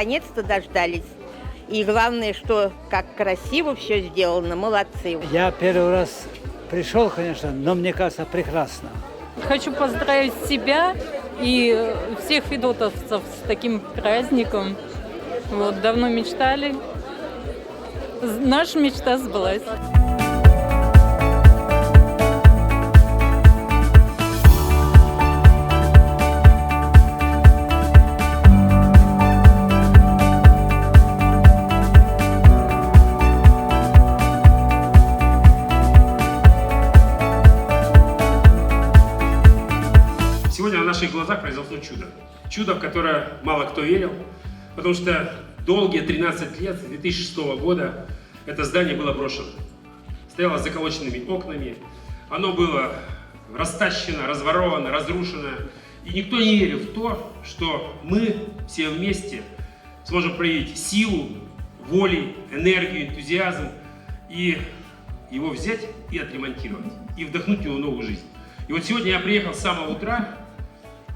наконец-то дождались. И главное, что как красиво все сделано, молодцы. Я первый раз пришел, конечно, но мне кажется, прекрасно. Хочу поздравить себя и всех федотовцев с таким праздником. Вот, давно мечтали. Наша мечта сбылась. Сегодня на наших глазах произошло чудо. Чудо, в которое мало кто верил, потому что долгие 13 лет, с 2006 года, это здание было брошено. Стояло с заколоченными окнами, оно было растащено, разворовано, разрушено. И никто не верил в то, что мы все вместе сможем проявить силу, волю, энергию, энтузиазм и его взять и отремонтировать, и вдохнуть в него новую жизнь. И вот сегодня я приехал с самого утра,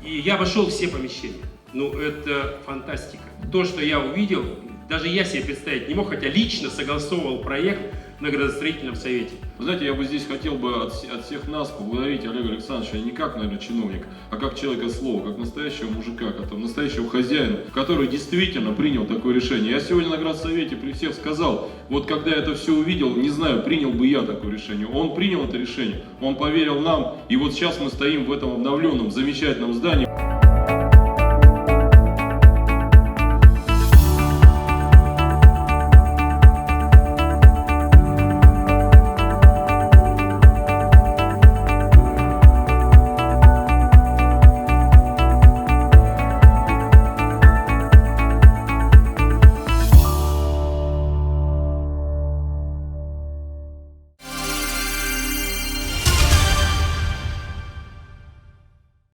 и я обошел все помещения. Ну, это фантастика. То, что я увидел, даже я себе представить не мог, хотя лично согласовывал проект на Градостроительном совете. Вы знаете, я бы здесь хотел бы от всех нас поблагодарить Олега Александровича не как, наверное, чиновник, а как человека слова, как настоящего мужика, как настоящего хозяина, который действительно принял такое решение. Я сегодня на Градсовете при всех сказал, вот когда я это все увидел, не знаю, принял бы я такое решение. Он принял это решение, он поверил нам, и вот сейчас мы стоим в этом обновленном, замечательном здании.